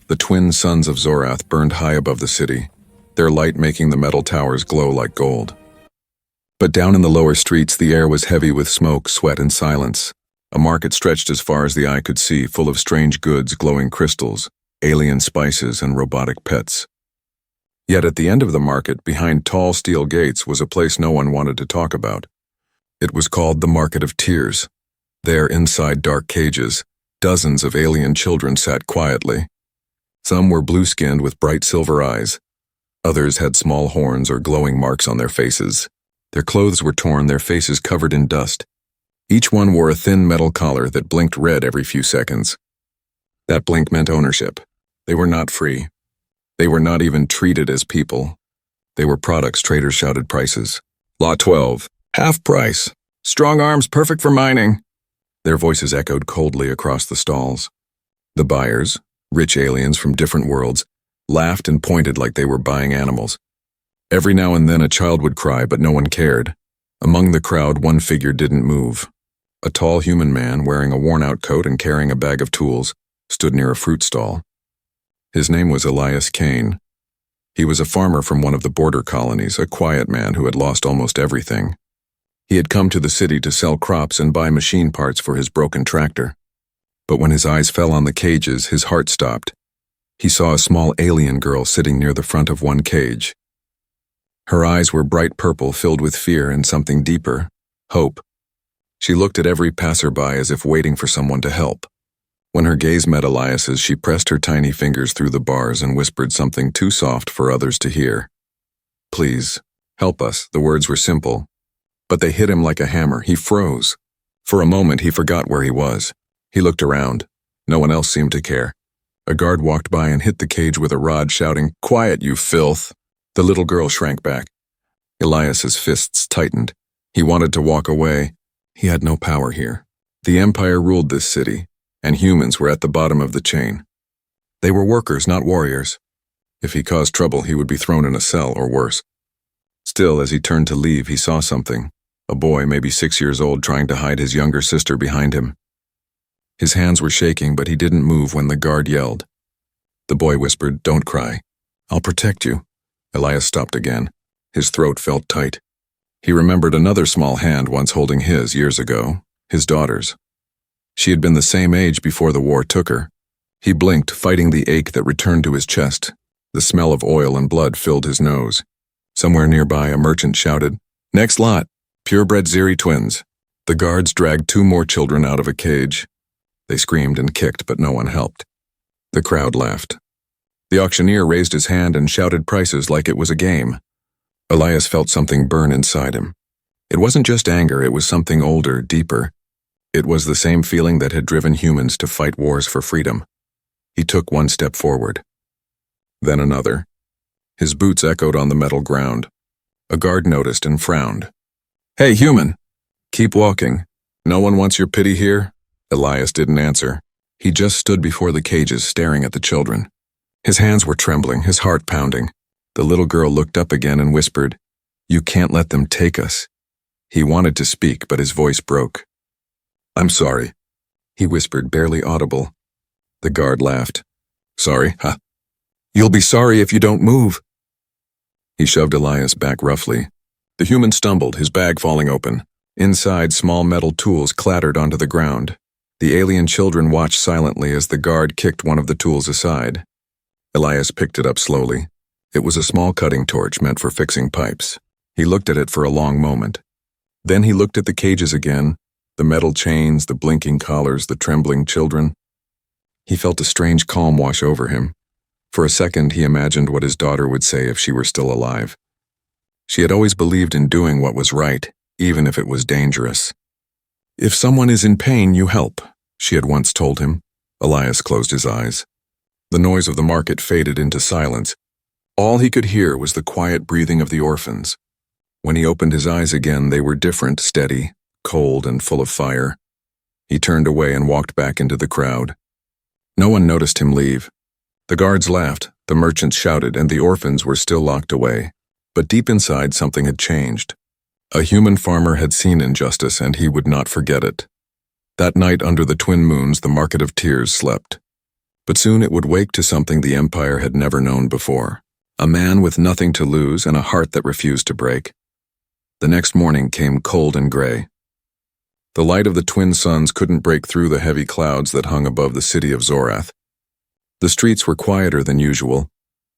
The twin suns of Zorath burned high above the city, their light making the metal towers glow like gold. But down in the lower streets, the air was heavy with smoke, sweat, and silence. A market stretched as far as the eye could see, full of strange goods, glowing crystals, alien spices, and robotic pets. Yet at the end of the market, behind tall steel gates, was a place no one wanted to talk about. It was called the Market of Tears. There, inside dark cages, dozens of alien children sat quietly. Some were blue-skinned with bright silver eyes. Others had small horns or glowing marks on their faces. Their clothes were torn, their faces covered in dust. Each one wore a thin metal collar that blinked red every few seconds. That blink meant ownership. They were not free. They were not even treated as people. They were products. Traders shouted prices. Lot 12. Half price. Strong arms perfect for mining. Their voices echoed coldly across the stalls. The buyers, rich aliens from different worlds, laughed and pointed like they were buying animals. Every now and then a child would cry, but no one cared. Among the crowd, one figure didn't move. A tall human man, wearing a worn-out coat and carrying a bag of tools, stood near a fruit stall. His name was Elias Kane. He was a farmer from one of the border colonies, a quiet man who had lost almost everything. He had come to the city to sell crops and buy machine parts for his broken tractor. But when his eyes fell on the cages, his heart stopped. He saw a small alien girl sitting near the front of one cage. Her eyes were bright purple, filled with fear and something deeper, hope. She looked at every passerby as if waiting for someone to help. When her gaze met Elias's, she pressed her tiny fingers through the bars and whispered something too soft for others to hear. Please, help us. The words were simple, but they hit him like a hammer. He froze. For a moment, he forgot where he was. He looked around. No one else seemed to care. A guard walked by and hit the cage with a rod, shouting, "Quiet, you filth!" The little girl shrank back. Elias's fists tightened. He wanted to walk away. He had no power here. The Empire ruled this city, and humans were at the bottom of the chain. They were workers, not warriors. If he caused trouble, he would be thrown in a cell or worse. Still, as he turned to leave, he saw something. A boy, maybe 6 years old, trying to hide his younger sister behind him. His hands were shaking, but he didn't move when the guard yelled. The boy whispered, "Don't cry. I'll protect you." Elias stopped again. His throat felt tight. He remembered another small hand once holding his years ago, his daughter's. She had been the same age before the war took her. He blinked, fighting the ache that returned to his chest. The smell of oil and blood filled his nose. Somewhere nearby, a merchant shouted, "Next lot, purebred Ziri twins." The guards dragged 2 more children out of a cage. They screamed and kicked, but no one helped. The crowd laughed. The auctioneer raised his hand and shouted prices like it was a game. Elias felt something burn inside him. It wasn't just anger, it was something older, deeper. It was the same feeling that had driven humans to fight wars for freedom. He took 1 step forward. Then another. His boots echoed on the metal ground. A guard noticed and frowned. "Hey, human! Keep walking. No one wants your pity here?" Elias didn't answer. He just stood before the cages, staring at the children. His hands were trembling, his heart pounding. The little girl looked up again and whispered, "You can't let them take us." He wanted to speak, but his voice broke. "I'm sorry," he whispered, barely audible. The guard laughed. "Sorry, huh? You'll be sorry if you don't move." He shoved Elias back roughly. The human stumbled, his bag falling open. Inside, small metal tools clattered onto the ground. The alien children watched silently as the guard kicked one of the tools aside. Elias picked it up slowly. It was a small cutting torch meant for fixing pipes. He looked at it for a long moment. Then he looked at the cages again, the metal chains, the blinking collars, the trembling children. He felt a strange calm wash over him. For a second, he imagined what his daughter would say if she were still alive. She had always believed in doing what was right, even if it was dangerous. "If someone is in pain, you help," she had once told him. Elias closed his eyes. The noise of the market faded into silence. All he could hear was the quiet breathing of the orphans. When he opened his eyes again, they were different, steady, cold, and full of fire. He turned away and walked back into the crowd. No one noticed him leave. The guards laughed, the merchants shouted, and the orphans were still locked away. But deep inside, something had changed. A human farmer had seen injustice, and he would not forget it. That night under the twin moons, the Market of Tears slept. But soon it would wake to something the Empire had never known before. A man with nothing to lose and a heart that refused to break. The next morning came cold and gray. The light of the twin suns couldn't break through the heavy clouds that hung above the city of Zorath. The streets were quieter than usual,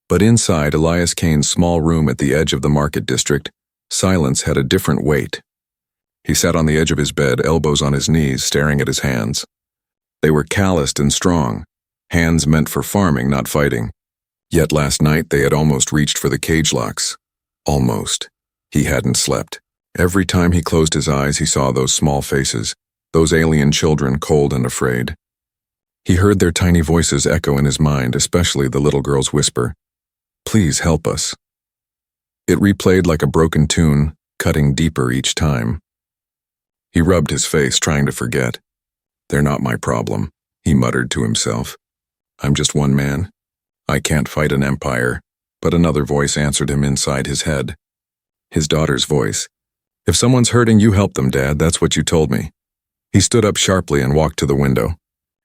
but inside Elias Kane's small room at the edge of the market district, silence had a different weight. He sat on the edge of his bed, elbows on his knees, staring at his hands. They were calloused and strong, hands meant for farming, not fighting. Yet last night they had almost reached for the cage locks. Almost. He hadn't slept. Every time he closed his eyes, he saw those small faces, those alien children cold and afraid. He heard their tiny voices echo in his mind, especially the little girl's whisper, "Please help us." It replayed like a broken tune, cutting deeper each time. He rubbed his face, trying to forget. "They're not my problem," he muttered to himself. "I'm just one man. I can't fight an empire." But another voice answered him inside his head. His daughter's voice. "If someone's hurting, you help them, Dad. That's what you told me." He stood up sharply and walked to the window.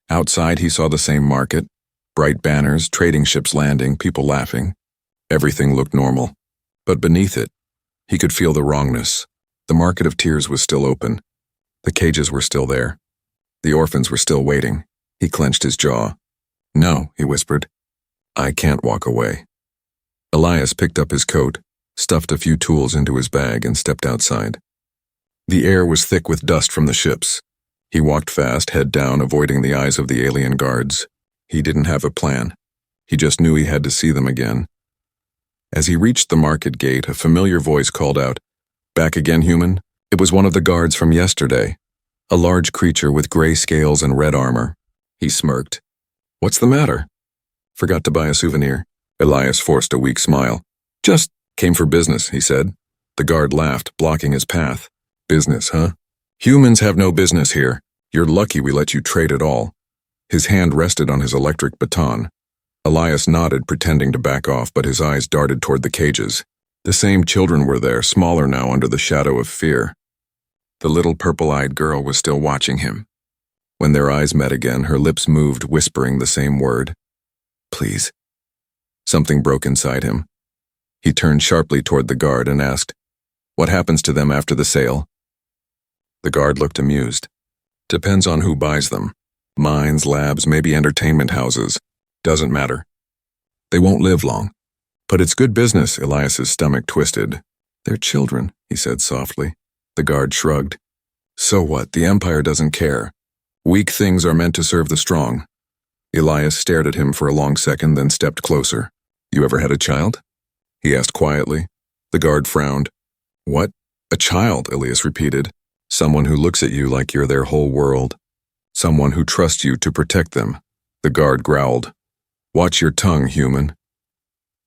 Outside, he saw the same market. Bright banners, trading ships landing, people laughing. Everything looked normal. But beneath it, he could feel the wrongness. The market of tears was still open. The cages were still there. The orphans were still waiting. He clenched his jaw. "No," he whispered. "I can't walk away." Elias picked up his coat, stuffed a few tools into his bag, and stepped outside. The air was thick with dust from the ships. He walked fast, head down, avoiding the eyes of the alien guards. He didn't have a plan. He just knew he had to see them again. As he reached the market gate, a familiar voice called out, "Back again, human?" It was one of the guards from yesterday, a large creature with gray scales and red armor. He smirked. "What's the matter?" "Forgot to buy a souvenir." Elias forced a weak smile. "Just came for business," he said. The guard laughed, blocking his path. "Business, huh? Humans have no business here. You're lucky we let you trade at all." His hand rested on his electric baton. Elias nodded, pretending to back off, but his eyes darted toward the cages. The same children were there, smaller now under the shadow of fear. The little purple-eyed girl was still watching him. When their eyes met again, her lips moved, whispering the same word. "Please." Something broke inside him. He turned sharply toward the guard and asked, "What happens to them after the sale?" The guard looked amused. "Depends on who buys them. Mines, labs, maybe entertainment houses. Doesn't matter. They won't live long. But it's good business." Elias's stomach twisted. "They're children," he said softly. The guard shrugged. "So what? The Empire doesn't care. Weak things are meant to serve the strong." Elias stared at him for a long second, then stepped closer. "You ever had a child?" he asked quietly. The guard frowned. "What? A child?" Elias repeated. "Someone who looks at you like you're their whole world. Someone who trusts you to protect them." The guard growled. "Watch your tongue, human."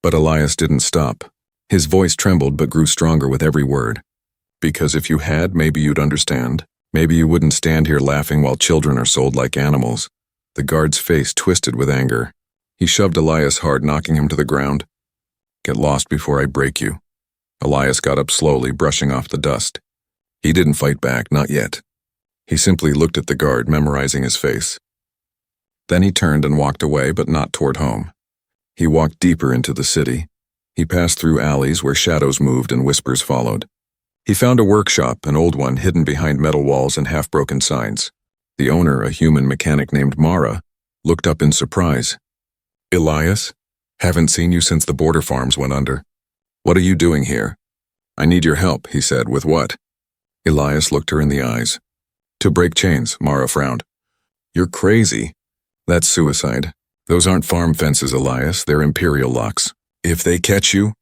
But Elias didn't stop. His voice trembled but grew stronger with every word. "Because if you had, maybe you'd understand. Maybe you wouldn't stand here laughing while children are sold like animals." The guard's face twisted with anger. He shoved Elias hard, knocking him to the ground. "Get lost before I break you." Elias got up slowly, brushing off the dust. He didn't fight back, not yet. He simply looked at the guard, memorizing his face. Then he turned and walked away, but not toward home. He walked deeper into the city. He passed through alleys where shadows moved and whispers followed. He found a workshop, an old one hidden behind metal walls and half-broken signs. The owner, a human mechanic named Mara, looked up in surprise. "Elias? Haven't seen you since the border farms went under. What are you doing here?" "I need your help," he said. "With what?" Elias looked her in the eyes. "To break chains," Mara frowned. "You're crazy. That's suicide. Those aren't farm fences, Elias. They're imperial locks. If they catch you,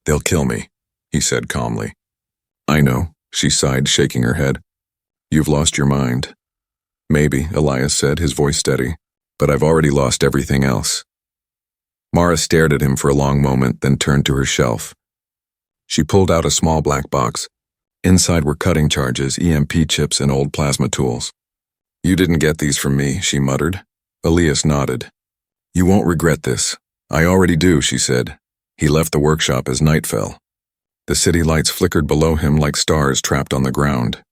they'll kill me," he said calmly. "I know," she sighed, shaking her head. "You've lost your mind." "Maybe," Elias said, his voice steady. "But I've already lost everything else." Mara stared at him for a long moment, then turned to her shelf. She pulled out a small black box. Inside were cutting charges, EMP chips, and old plasma tools. "You didn't get these from me," she muttered. Elias nodded. "You won't regret this." "I already do," she said. He left the workshop as night fell. The city lights flickered below him like stars trapped on the ground.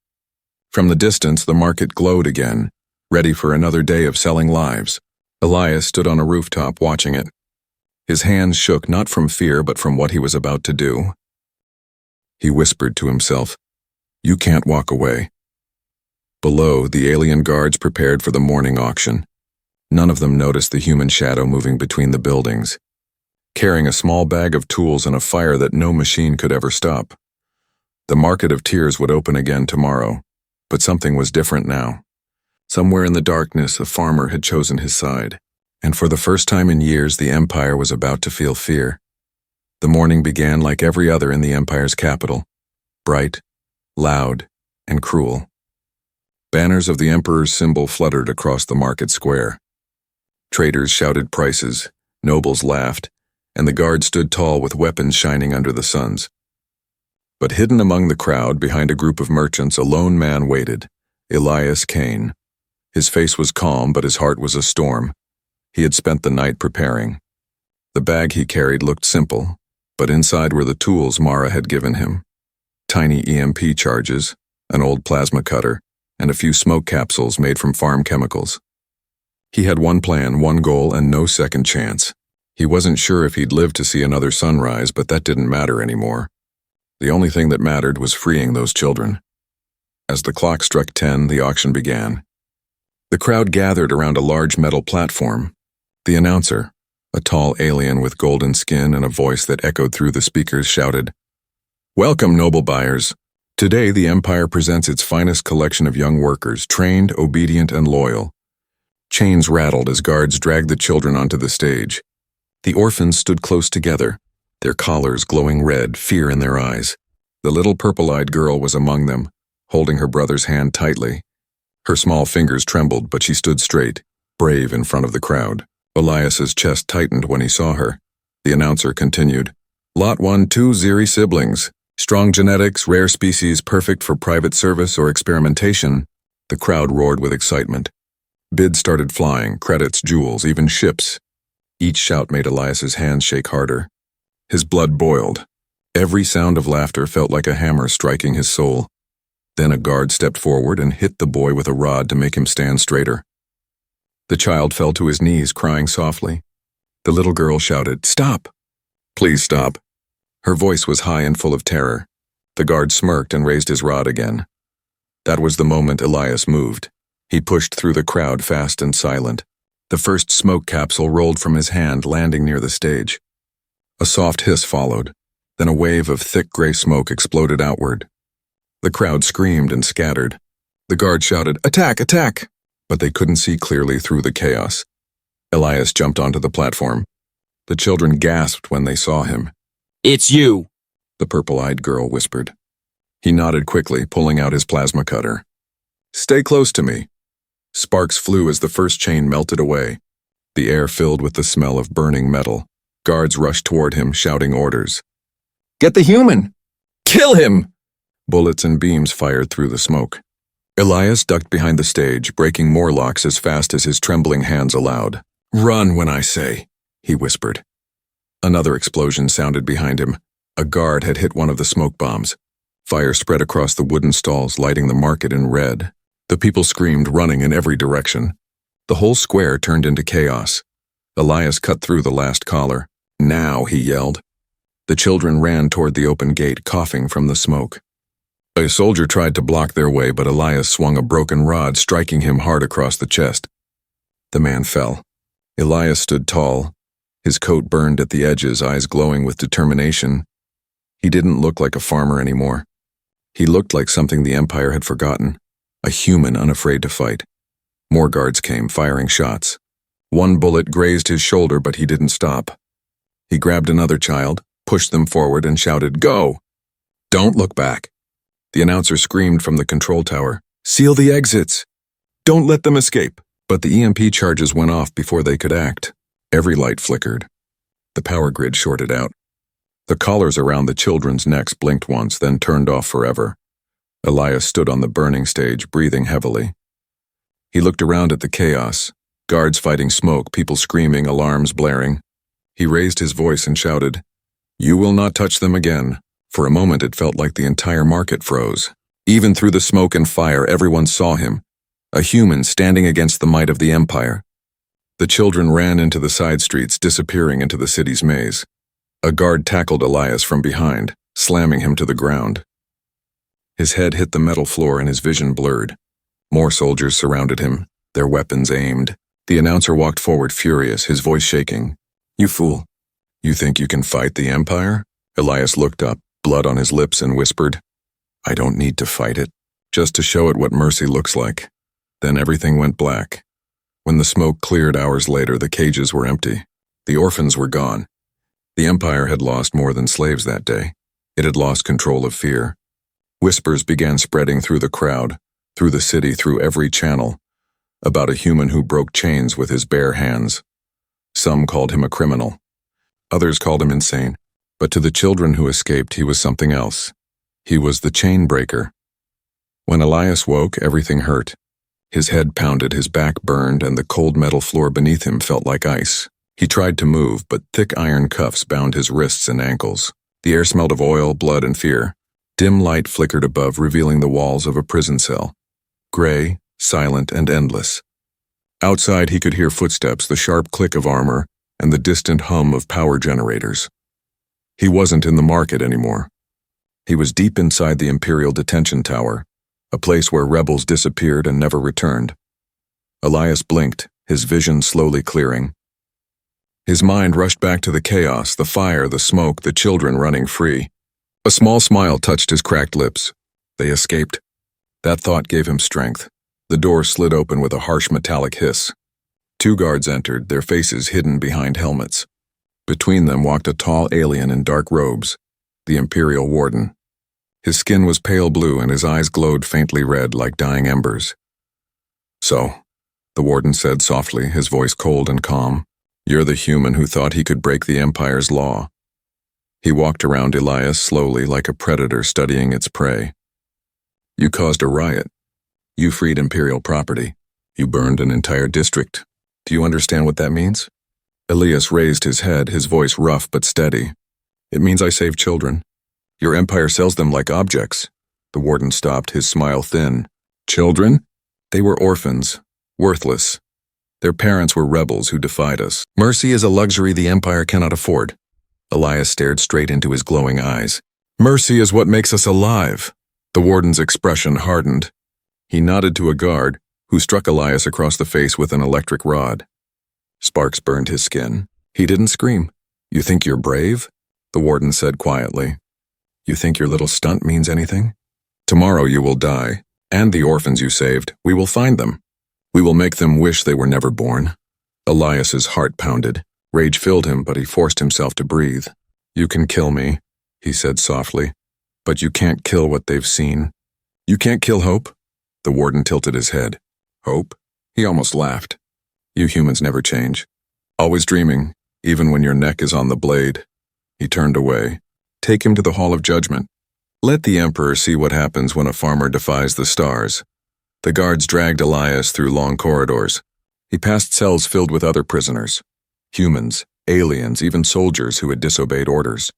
From the distance, the market glowed again, ready for another day of selling lives. Elias stood on a rooftop watching it. His hands shook not from fear but from what he was about to do. He whispered to himself, "You can't walk away." Below, the alien guards prepared for the morning auction. None of them noticed the human shadow moving between the buildings, carrying a small bag of tools and a fire that no machine could ever stop. The market of tears would open again tomorrow, but something was different now. Somewhere in the darkness, a farmer had chosen his side, and for the first time in years, the Empire was about to feel fear. The morning began like every other in the Empire's capital, bright, loud, and cruel. Banners of the Emperor's symbol fluttered across the market square. Traders shouted prices, nobles laughed, and the guards stood tall with weapons shining under the suns. But hidden among the crowd, behind a group of merchants, a lone man waited, Elias Kane. His face was calm, but his heart was a storm. He had spent the night preparing. The bag he carried looked simple, but inside were the tools Mara had given him. Tiny EMP charges, an old plasma cutter, and a few smoke capsules made from farm chemicals. He had one plan, one goal, and no second chance. He wasn't sure if he'd live to see another sunrise, but that didn't matter anymore. The only thing that mattered was freeing those children. As the clock struck 10, the auction began. The crowd gathered around a large metal platform. The announcer, a tall alien with golden skin and a voice that echoed through the speakers, shouted, "Welcome, noble buyers. Today the Empire presents its finest collection of young workers, trained, obedient, and loyal." Chains rattled as guards dragged the children onto the stage. The orphans stood close together, their collars glowing red, fear in their eyes. The little purple-eyed girl was among them, holding her brother's hand tightly. Her small fingers trembled, but she stood straight, brave in front of the crowd. Elias's chest tightened when he saw her. The announcer continued, "Lot 1-2 Ziri siblings. Strong genetics, rare species, perfect for private service or experimentation." The crowd roared with excitement. Bids started flying, credits, jewels, even ships. Each shout made Elias's hands shake harder. His blood boiled. Every sound of laughter felt like a hammer striking his soul. Then a guard stepped forward and hit the boy with a rod to make him stand straighter. The child fell to his knees, crying softly. The little girl shouted, "Stop! Please stop." Her voice was high and full of terror. The guard smirked and raised his rod again. That was the moment Elias moved. He pushed through the crowd, fast and silent. The first smoke capsule rolled from his hand, landing near the stage. A soft hiss followed. Then a wave of thick gray smoke exploded outward. The crowd screamed and scattered. The guard shouted, "Attack! Attack!" But they couldn't see clearly through the chaos. Elias jumped onto the platform. The children gasped when they saw him. "It's you," the purple-eyed girl whispered. He nodded quickly, pulling out his plasma cutter. "Stay close to me." Sparks flew as the first chain melted away. The air filled with the smell of burning metal. Guards rushed toward him, shouting orders. "Get the human! Kill him!" Bullets and beams fired through the smoke. Elias ducked behind the stage, breaking more locks as fast as his trembling hands allowed. "Run when I say," he whispered. Another explosion sounded behind him. A guard had hit one of the smoke bombs. Fire spread across the wooden stalls, lighting the market in red. The people screamed, running in every direction. The whole square turned into chaos. Elias cut through the last collar. "Now," he yelled. The children ran toward the open gate, coughing from the smoke. A soldier tried to block their way, but Elias swung a broken rod, striking him hard across the chest. The man fell. Elias stood tall, his coat burned at the edges, eyes glowing with determination. He didn't look like a farmer anymore. He looked like something the Empire had forgotten, a human unafraid to fight. More guards came, firing shots. One bullet grazed his shoulder, but he didn't stop. He grabbed another child, pushed them forward, and shouted, "Go! Don't look back!" The announcer screamed from the control tower, "Seal the exits! Don't let them escape!" But the EMP charges went off before they could act. Every light flickered. The power grid shorted out. The collars around the children's necks blinked once, then turned off forever. Elias stood on the burning stage, breathing heavily. He looked around at the chaos, guards fighting smoke, people screaming, alarms blaring. He raised his voice and shouted, "You will not touch them again." For a moment it felt like the entire market froze. Even through the smoke and fire, everyone saw him, a human standing against the might of the Empire. The children ran into the side streets, disappearing into the city's maze. A guard tackled Elias from behind, slamming him to the ground. His head hit the metal floor and his vision blurred. More soldiers surrounded him, their weapons aimed. The announcer walked forward, furious, his voice shaking. "You fool. You think you can fight the Empire?" Elias looked up, blood on his lips, and whispered, "I don't need to fight it, just to show it what mercy looks like." Then everything went black. When the smoke cleared hours later, the cages were empty. The orphans were gone. The Empire had lost more than slaves that day. It had lost control of fear. Whispers began spreading through the crowd, through the city, through every channel, about a human who broke chains with his bare hands. Some called him a criminal. Others called him insane. But to the children who escaped, he was something else. He was the chain breaker. When Elias woke, everything hurt. His head pounded, his back burned, and the cold metal floor beneath him felt like ice. He tried to move, but thick iron cuffs bound his wrists and ankles. The air smelled of oil, blood, and fear. Dim light flickered above, revealing the walls of a prison cell. Gray, silent, and endless. Outside, he could hear footsteps, the sharp click of armor, and the distant hum of power generators. He wasn't in the market anymore. He was deep inside the Imperial Detention Tower, a place where rebels disappeared and never returned. Elias blinked, his vision slowly clearing. His mind rushed back to the chaos, the fire, the smoke, the children running free. A small smile touched his cracked lips. They escaped. That thought gave him strength. The door slid open with a harsh metallic hiss. 2 guards entered, their faces hidden behind helmets. Between them walked a tall alien in dark robes, the Imperial Warden. His skin was pale blue and his eyes glowed faintly red like dying embers. "So," the Warden said softly, his voice cold and calm, "you're the human who thought he could break the Empire's law." He walked around Elias slowly like a predator studying its prey. "You caused a riot. You freed Imperial property. You burned an entire district. Do you understand what that means?" Elias raised his head, his voice rough but steady. "It means I saved children. Your Empire sells them like objects." The Warden stopped, his smile thin. "Children? They were orphans, worthless. Their parents were rebels who defied us. Mercy is a luxury the Empire cannot afford." Elias stared straight into his glowing eyes. "Mercy is what makes us alive." The Warden's expression hardened. He nodded to a guard, who struck Elias across the face with an electric rod. Sparks burned his skin. He didn't scream. "You think you're brave?" the Warden said quietly. "You think your little stunt means anything? Tomorrow you will die, and the orphans you saved, we will find them. We will make them wish they were never born." Elias's heart pounded. Rage filled him, but he forced himself to breathe. "You can kill me," he said softly, "but you can't kill what they've seen. You can't kill hope." The Warden tilted his head. "Hope?" He almost laughed. "You humans never change. Always dreaming, even when your neck is on the blade." He turned away. "Take him to the Hall of Judgment. Let the Emperor see what happens when a farmer defies the stars." The guards dragged Elias through long corridors. He passed cells filled with other prisoners. Humans, aliens, even soldiers who had disobeyed orders.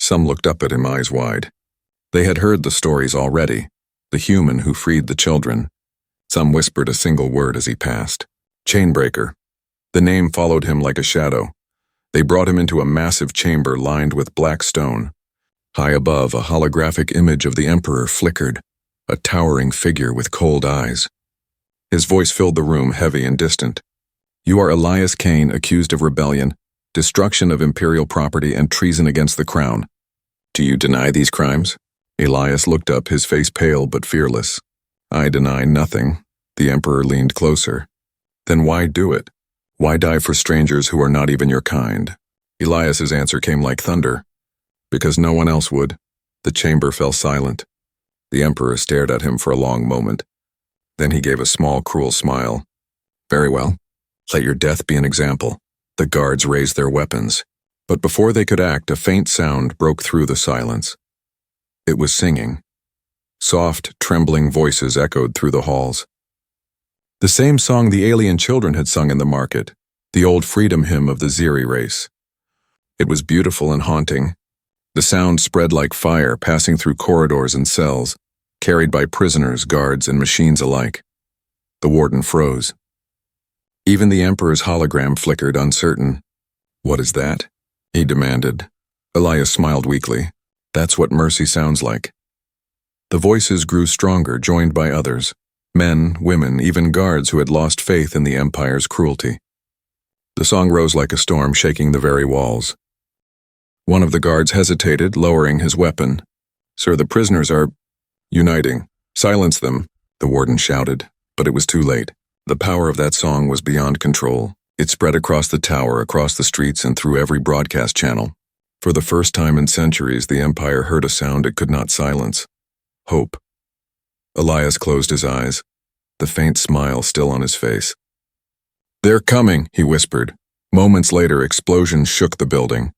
Some looked up at him, eyes wide. They had heard the stories already, the human who freed the children. Some whispered a single word as he passed. Chainbreaker. The name followed him like a shadow. They brought him into a massive chamber lined with black stone. High above, a holographic image of the Emperor flickered, a towering figure with cold eyes. His voice filled the room, heavy and distant. "You are Elias Kane, accused of rebellion, destruction of Imperial property, and treason against the crown. Do you deny these crimes?" Elias looked up, his face pale but fearless. "I deny nothing." The Emperor leaned closer. "Then why do it? Why die for strangers who are not even your kind?" Elias's answer came like thunder. "Because no one else would." The chamber fell silent. The Emperor stared at him for a long moment. Then he gave a small, cruel smile. "Very well. Let your death be an example." The guards raised their weapons. But before they could act, a faint sound broke through the silence. It was singing. Soft, trembling voices echoed through the halls. The same song the alien children had sung in the market, the old freedom hymn of the Ziri race. It was beautiful and haunting. The sound spread like fire, passing through corridors and cells, carried by prisoners, guards, and machines alike. The Warden froze. Even the Emperor's hologram flickered, uncertain. "What is that?" he demanded. Elias smiled weakly. "That's what mercy sounds like." The voices grew stronger, joined by others. Men, women, even guards who had lost faith in the Empire's cruelty. The song rose like a storm, shaking the very walls. One of the guards hesitated, lowering his weapon. "Sir, the prisoners are uniting. Silence them," the warden shouted, but it was too late. The power of that song was beyond control. It spread across the tower, across the streets, and through every broadcast channel. For the first time in centuries, the Empire heard a sound it could not silence. Hope. Elias closed his eyes, the faint smile still on his face. "They're coming," he whispered. Moments later, explosions shook the building.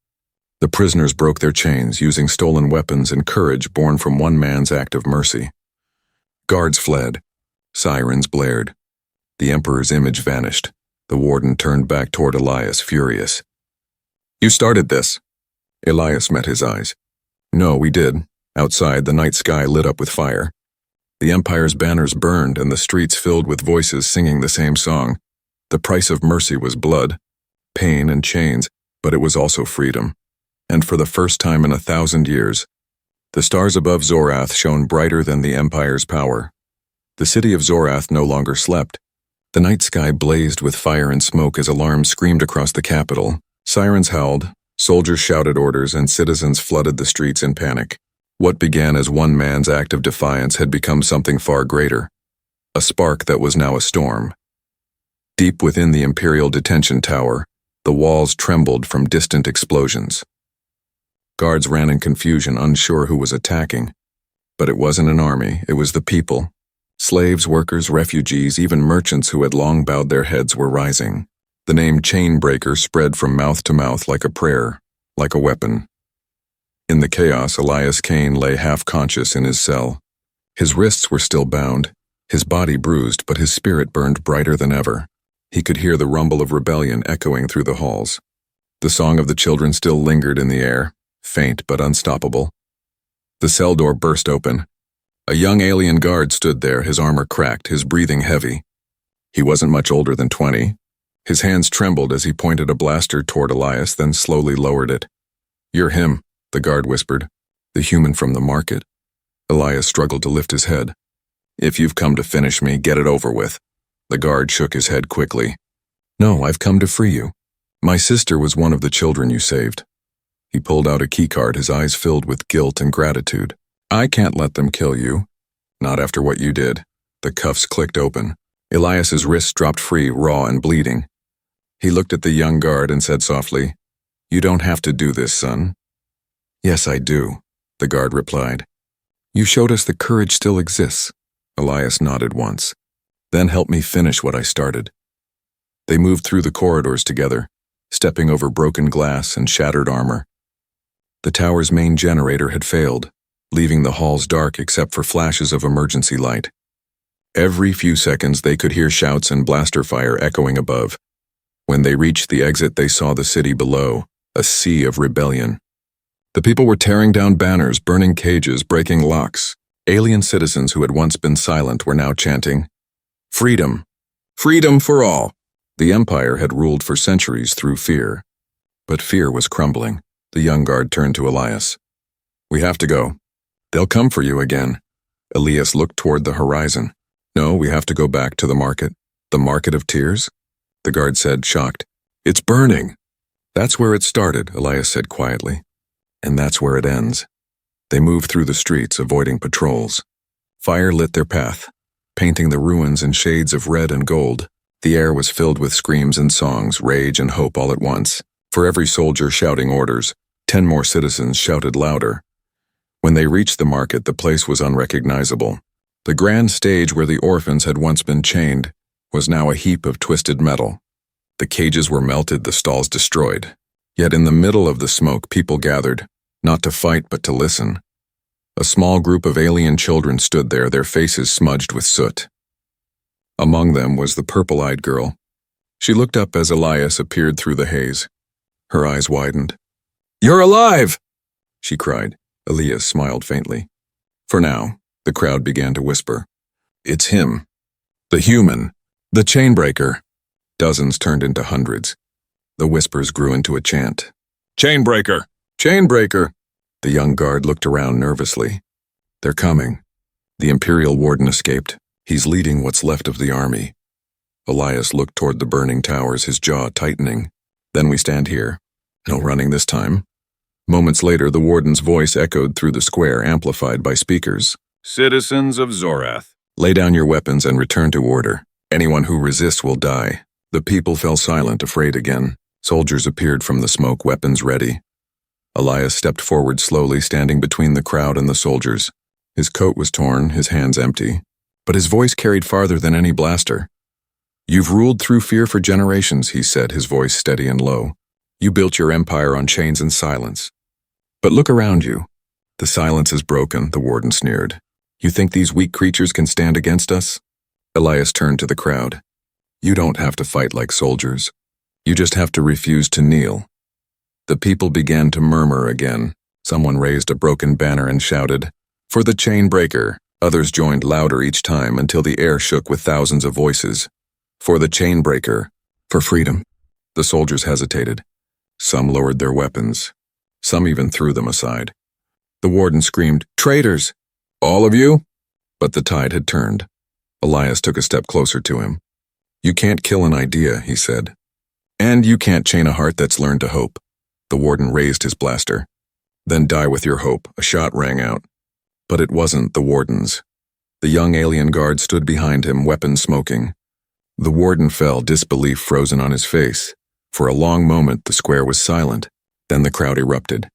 The prisoners broke their chains, using stolen weapons and courage born from one man's act of mercy. Guards fled. Sirens blared. The Emperor's image vanished. The warden turned back toward Elias, furious. "You started this." Elias met his eyes. "No, we did." Outside, the night sky lit up with fire. The Empire's banners burned and the streets filled with voices singing the same song. The price of mercy was blood, pain, and chains, but it was also freedom. And for the first time in 1,000 years, the stars above Zorath shone brighter than the Empire's power. The city of Zorath no longer slept. The night sky blazed with fire and smoke as alarms screamed across the capital. Sirens howled, soldiers shouted orders, and citizens flooded the streets in panic. What began as one man's act of defiance had become something far greater, a spark that was now a storm. Deep within the Imperial Detention Tower, the walls trembled from distant explosions. Guards ran in confusion, unsure who was attacking. But it wasn't an army, it was the people. Slaves, workers, refugees, even merchants who had long bowed their heads were rising. The name Chainbreaker spread from mouth to mouth like a prayer, like a weapon. In the chaos, Elias Kane lay half-conscious in his cell. His wrists were still bound, his body bruised, but his spirit burned brighter than ever. He could hear the rumble of rebellion echoing through the halls. The song of the children still lingered in the air, faint but unstoppable. The cell door burst open. A young alien guard stood there, his armor cracked, his breathing heavy. He wasn't much older than 20. His hands trembled as he pointed a blaster toward Elias, then slowly lowered it. "You're him," the guard whispered. "The human from the market." Elias struggled to lift his head. "If you've come to finish me, get it over with." The guard shook his head quickly. "No, I've come to free you. My sister was one of the children you saved." He pulled out a keycard, his eyes filled with guilt and gratitude. "I can't let them kill you. Not after what you did." The cuffs clicked open. Elias's wrists dropped free, raw and bleeding. He looked at the young guard and said softly, "You don't have to do this, son." "Yes, I do," the guard replied. "You showed us that courage still exists." Elias nodded once. "Then help me finish what I started." They moved through the corridors together, stepping over broken glass and shattered armor. The tower's main generator had failed, leaving the halls dark except for flashes of emergency light. Every few seconds they could hear shouts and blaster fire echoing above. When they reached the exit, they saw the city below, a sea of rebellion. The people were tearing down banners, burning cages, breaking locks. Alien citizens who had once been silent were now chanting, "Freedom! Freedom for all!" The Empire had ruled for centuries through fear. But fear was crumbling. The young guard turned to Elias. "We have to go. They'll come for you again." Elias looked toward the horizon. "No, we have to go back to the market." "The market of tears?" The guard said, shocked. "It's burning." "That's where it started," Elias said quietly. "And that's where it ends." They moved through the streets, avoiding patrols. Fire lit their path, painting the ruins in shades of red and gold. The air was filled with screams and songs, rage and hope all at once. For every soldier shouting orders, 10 more citizens shouted louder. When they reached the market, the place was unrecognizable. The grand stage where the orphans had once been chained was now a heap of twisted metal. The cages were melted, the stalls destroyed. Yet in the middle of the smoke, people gathered, not to fight but to listen. A small group of alien children stood there, their faces smudged with soot. Among them was the purple-eyed girl. She looked up as Elias appeared through the haze. Her eyes widened. "You're alive!" she cried. Elias smiled faintly. For now, the crowd began to whisper. "It's him. The human. The Chainbreaker." Dozens turned into hundreds. The whispers grew into a chant. Chainbreaker! Chainbreaker! The young guard looked around nervously. They're coming. The Imperial Warden escaped. He's leading what's left of the army. Elias looked toward the burning towers, his jaw tightening. Then we stand here. No running this time. Moments later, the warden's voice echoed through the square, amplified by speakers. Citizens of Zorath. Lay down your weapons and return to order. Anyone who resists will die. The people fell silent, afraid again. Soldiers appeared from the smoke, weapons ready. Elias stepped forward slowly, standing between the crowd and the soldiers. His coat was torn, his hands empty. But his voice carried farther than any blaster. You've ruled through fear for generations, he said, his voice steady and low. You built your empire on chains and silence. But look around you. The silence is broken, the warden sneered. You think these weak creatures can stand against us? Elias turned to the crowd. You don't have to fight like soldiers. You just have to refuse to kneel. The people began to murmur again. Someone raised a broken banner and shouted, "For the Chainbreaker!" Others joined louder each time until the air shook with thousands of voices. For the Chainbreaker! For freedom! The soldiers hesitated. Some lowered their weapons. Some even threw them aside. The warden screamed, "Traitors! All of you?" But the tide had turned. Elias took a step closer to him. You can't kill an idea, he said. And you can't chain a heart that's learned to hope. The warden raised his blaster. Then die with your hope, a shot rang out. But it wasn't the warden's. The young alien guard stood behind him, weapon smoking. The warden fell, disbelief frozen on his face. For a long moment, the square was silent. Then the crowd erupted.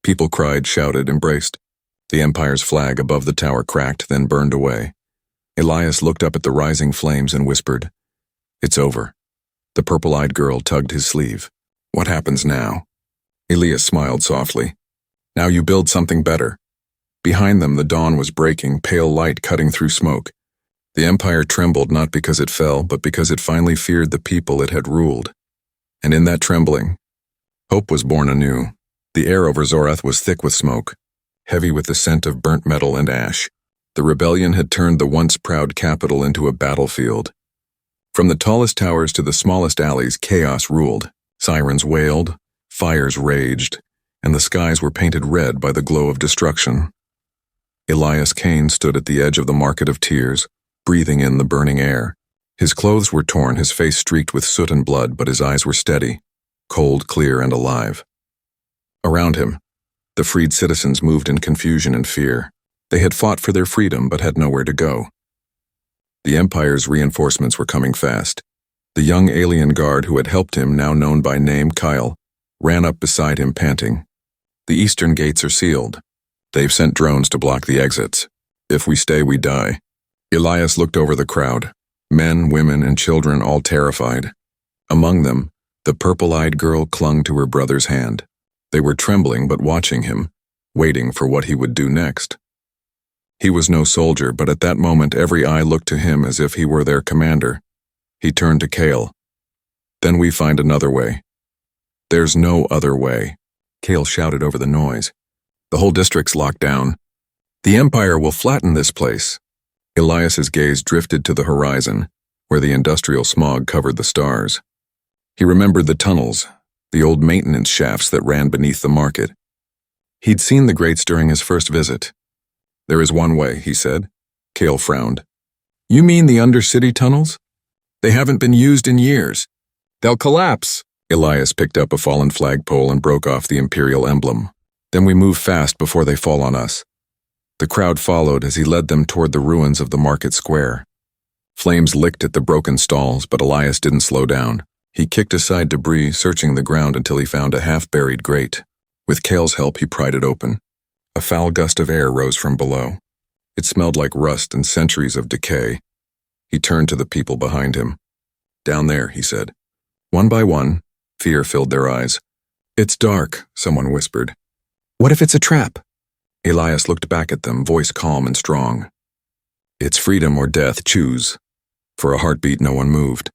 People cried, shouted, embraced. The Empire's flag above the tower cracked, then burned away. Elias looked up at the rising flames and whispered, "It's over." The purple-eyed girl tugged his sleeve. "What happens now?" Elias smiled softly. "Now you build something better." Behind them, the dawn was breaking, pale light cutting through smoke. The Empire trembled not because it fell, but because it finally feared the people it had ruled. And in that trembling, hope was born anew. The air over Zorath was thick with smoke, heavy with the scent of burnt metal and ash. The rebellion had turned the once proud capital into a battlefield. From the tallest towers to the smallest alleys, chaos ruled. Sirens wailed, fires raged, and the skies were painted red by the glow of destruction. Elias Kane stood at the edge of the Market of Tears, breathing in the burning air. His clothes were torn, his face streaked with soot and blood, but his eyes were steady, cold, clear, and alive. Around him, the freed citizens moved in confusion and fear. They had fought for their freedom but had nowhere to go. The Empire's reinforcements were coming fast. The young alien guard who had helped him, now known by name Kyle, ran up beside him panting. The eastern gates are sealed. They've sent drones to block the exits. If we stay, we die. Elias looked over the crowd. Men, women, and children all terrified. Among them, the purple-eyed girl clung to her brother's hand. They were trembling but watching him, waiting for what he would do next. He was no soldier, but at that moment every eye looked to him as if he were their commander. He turned to Kale. "Then we find another way." "There's no other way," Kale shouted over the noise. "The whole district's locked down. The Empire will flatten this place." Elias's gaze drifted to the horizon, where the industrial smog covered the stars. He remembered the tunnels, the old maintenance shafts that ran beneath the market. He'd seen the grates during his first visit. "There is one way," he said. Kale frowned. "You mean the undercity tunnels? They haven't been used in years. They'll collapse." Elias picked up a fallen flagpole and broke off the Imperial emblem. "Then we move fast before they fall on us." The crowd followed as he led them toward the ruins of the market square. Flames licked at the broken stalls, but Elias didn't slow down. He kicked aside debris, searching the ground until he found a half-buried grate. With Kale's help, he pried it open. A foul gust of air rose from below. It smelled like rust and centuries of decay. He turned to the people behind him. "Down there," he said. One by one, fear filled their eyes. "It's dark," someone whispered. "What if it's a trap?" Elias looked back at them, voice calm and strong. "It's freedom or death, choose." For a heartbeat, no one moved.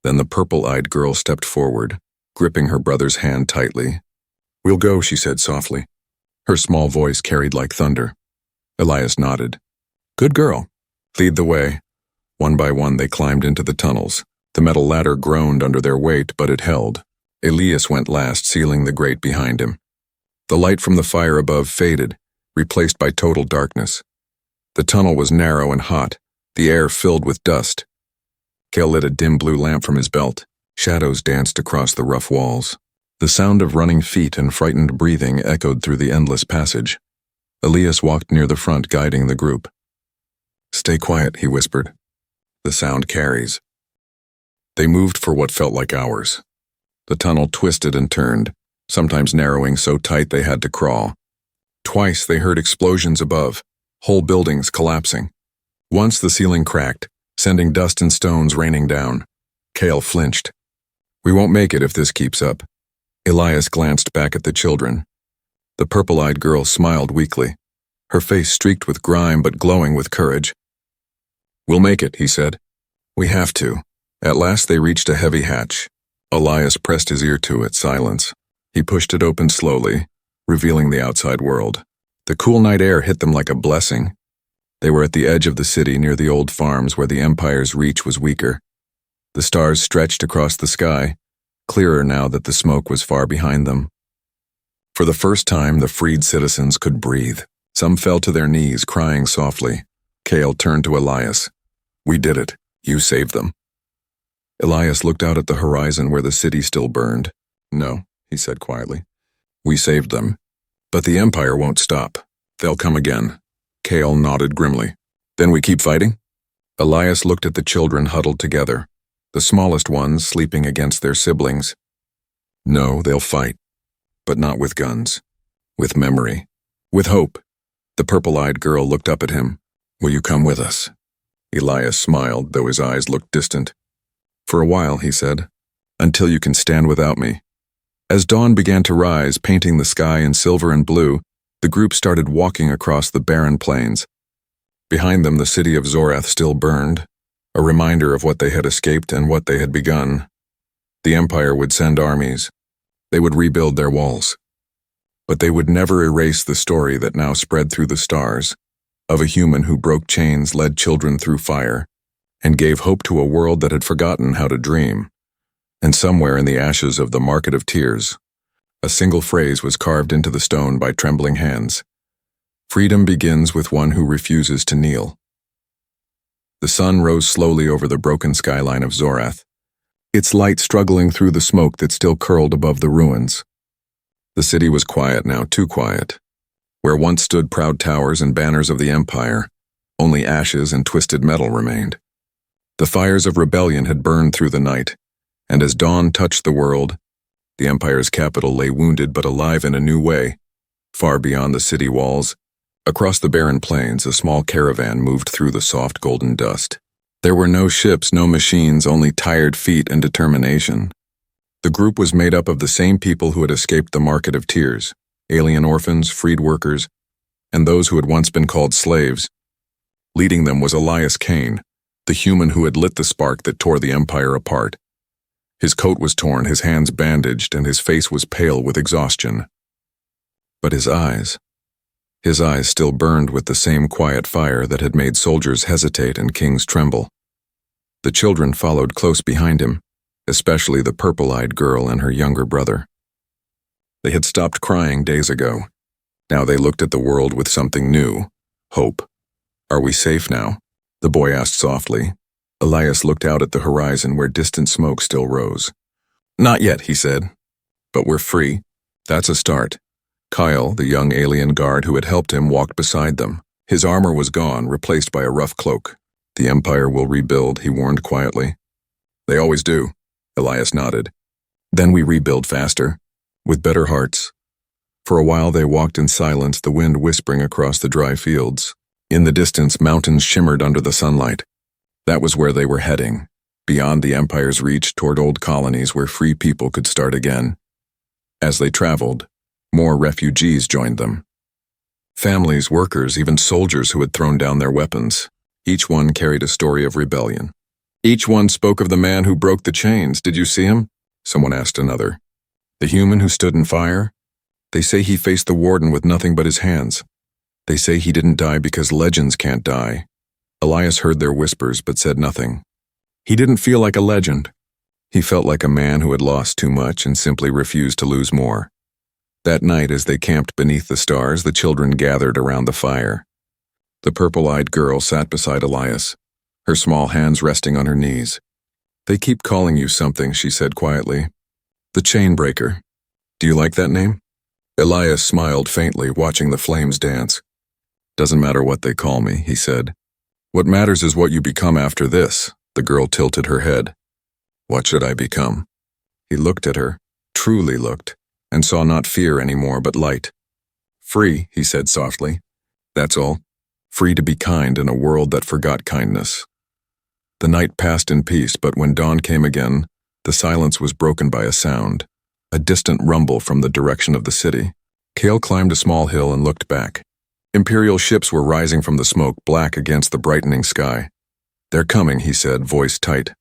Then the purple-eyed girl stepped forward, gripping her brother's hand tightly. "We'll go," she said softly. Her small voice carried like thunder. Elias nodded. "Good girl. Lead the way." One by one, they climbed into the tunnels. The metal ladder groaned under their weight, but it held. Elias went last, sealing the grate behind him. The light from the fire above faded, replaced by total darkness. The tunnel was narrow and hot, the air filled with dust. Cale lit a dim blue lamp from his belt. Shadows danced across the rough walls. The sound of running feet and frightened breathing echoed through the endless passage. Elias walked near the front, guiding the group. "Stay quiet," he whispered. "The sound carries." They moved for what felt like hours. The tunnel twisted and turned, sometimes narrowing so tight they had to crawl. Twice they heard explosions above, whole buildings collapsing. Once the ceiling cracked, sending dust and stones raining down. Cale flinched. "We won't make it if this keeps up." Elias glanced back at the children. The purple-eyed girl smiled weakly, her face streaked with grime but glowing with courage. "We'll make it," he said. "We have to." At last they reached a heavy hatch. Elias pressed his ear to it, silence. He pushed it open slowly, revealing the outside world. The cool night air hit them like a blessing. They were at the edge of the city near the old farms where the Empire's reach was weaker. The stars stretched across the sky, clearer now that the smoke was far behind them. For the first time, the freed citizens could breathe. Some fell to their knees, crying softly. Cale turned to Elias. "We did it. You saved them." Elias looked out at the horizon where the city still burned. "No," he said quietly. "We saved them. But the Empire won't stop. They'll come again." Cale nodded grimly. "Then we keep fighting?" Elias looked at the children huddled together, the smallest ones sleeping against their siblings. "No, they'll fight. But not with guns. With memory. With hope." The purple-eyed girl looked up at him. "Will you come with us?" Elias smiled, though his eyes looked distant. "For a while," he said. "Until you can stand without me." As dawn began to rise, painting the sky in silver and blue, the group started walking across the barren plains. Behind them, the city of Zorath still burned, a reminder of what they had escaped and what they had begun. The Empire would send armies. They would rebuild their walls. But they would never erase the story that now spread through the stars, of a human who broke chains, led children through fire, and gave hope to a world that had forgotten how to dream. And somewhere in the ashes of the Market of Tears, a single phrase was carved into the stone by trembling hands. "Freedom begins with one who refuses to kneel." The sun rose slowly over the broken skyline of Zorath, its light struggling through the smoke that still curled above the ruins. The city was quiet now, too quiet. Where once stood proud towers and banners of the Empire, only ashes and twisted metal remained. The fires of rebellion had burned through the night, and as dawn touched the world, the Empire's capital lay wounded but alive in a new way. Far beyond the city walls, across the barren plains, a small caravan moved through the soft golden dust. There were no ships, no machines, only tired feet and determination. The group was made up of the same people who had escaped the Market of Tears, alien orphans, freed workers, and those who had once been called slaves. Leading them was Elias Kane, the human who had lit the spark that tore the Empire apart. His coat was torn, his hands bandaged, and his face was pale with exhaustion. But his eyes still burned with the same quiet fire that had made soldiers hesitate and kings tremble. The children followed close behind him, especially the purple-eyed girl and her younger brother. They had stopped crying days ago. Now they looked at the world with something new, hope. "Are we safe now?" the boy asked softly. Elias looked out at the horizon where distant smoke still rose. "Not yet," he said. "But we're free. That's a start." Kyle, the young alien guard who had helped him, walked beside them. His armor was gone, replaced by a rough cloak. "The Empire will rebuild," he warned quietly. "They always do." Elias nodded. "Then we rebuild faster, with better hearts." For a while they walked in silence, the wind whispering across the dry fields. In the distance, mountains shimmered under the sunlight. That was where they were heading, beyond the Empire's reach, toward old colonies where free people could start again. As they traveled, more refugees joined them. Families, workers, even soldiers who had thrown down their weapons. Each one carried a story of rebellion. Each one spoke of the man who broke the chains. "Did you see him?" someone asked another. "The human who stood in fire? They say he faced the warden with nothing but his hands. They say he didn't die because legends can't die." Elias heard their whispers but said nothing. He didn't feel like a legend. He felt like a man who had lost too much and simply refused to lose more. That night, as they camped beneath the stars, the children gathered around the fire. The purple-eyed girl sat beside Elias, her small hands resting on her knees. "They keep calling you something," she said quietly. "The Chainbreaker. Do you like that name?" Elias smiled faintly, watching the flames dance. "Doesn't matter what they call me," he said. "What matters is what you become after this." The girl tilted her head. "What should I become?" He looked at her, truly looked, and saw not fear anymore but light. "Free," he said softly. "That's all. Free to be kind in a world that forgot kindness." The night passed in peace, but when dawn came again, the silence was broken by a sound, a distant rumble from the direction of the city. Cale climbed a small hill and looked back. Imperial ships were rising from the smoke, black against the brightening sky. "They're coming," he said, voice tight.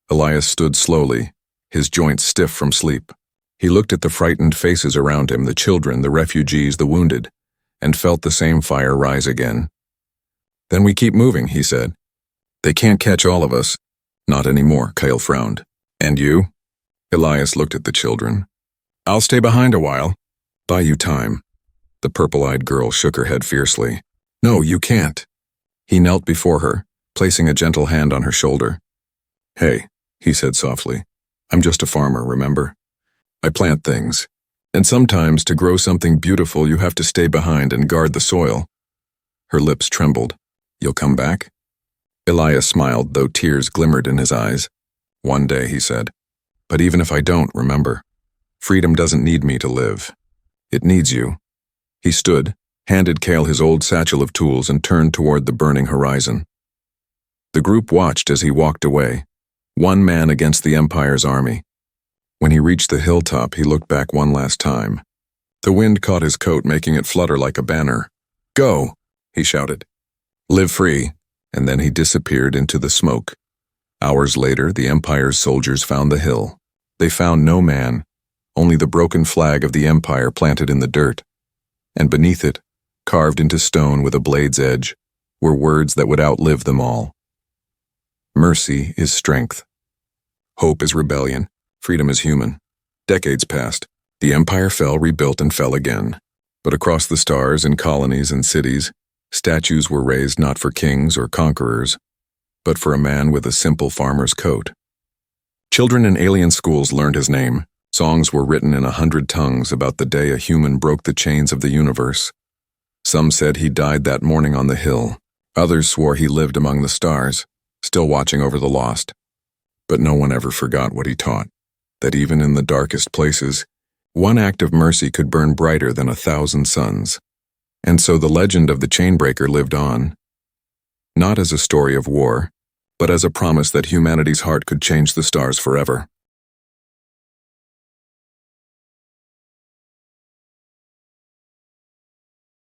Elias stood slowly, his joints stiff from sleep. He looked at the frightened faces around him, the children, the refugees, the wounded, and felt the same fire rise again. "Then we keep moving," he said. "They can't catch all of us." "Not anymore," Cale frowned. "And you?" Elias looked at the children. "I'll stay behind a while. Buy you time." The purple-eyed girl shook her head fiercely. "No, you can't." He knelt before her, placing a gentle hand on her shoulder. "Hey," he said softly, "I'm just a farmer, remember? I plant things. And sometimes to grow something beautiful you have to stay behind and guard the soil." Her lips trembled. "You'll come back?" Elias smiled, though tears glimmered in his eyes. "One day," he said. "But even if I don't, remember, freedom doesn't need me to live. It needs you." He stood, handed Cale his old satchel of tools, and turned toward the burning horizon. The group watched as he walked away, one man against the Empire's army. When he reached the hilltop, he looked back one last time. The wind caught his coat, making it flutter like a banner. "Go!" he shouted. "Live free." And then he disappeared into the smoke. Hours later, the Empire's soldiers found the hill. They found no man, only the broken flag of the Empire planted in the dirt. And beneath it, carved into stone with a blade's edge, were words that would outlive them all. Mercy is strength. Hope is rebellion. Freedom is human. Decades passed. The Empire fell, rebuilt, and fell again. But across the stars, in colonies and cities, statues were raised not for kings or conquerors, but for a man with a simple farmer's coat. Children in alien schools learned his name. Songs were written in 100 tongues about the day a human broke the chains of the universe. Some said he died that morning on the hill. Others swore he lived among the stars, still watching over the lost. But no one ever forgot what he taught, that even in the darkest places, one act of mercy could burn brighter than 1,000 suns. And so the legend of the Chainbreaker lived on, not as a story of war, but as a promise that humanity's heart could change the stars forever.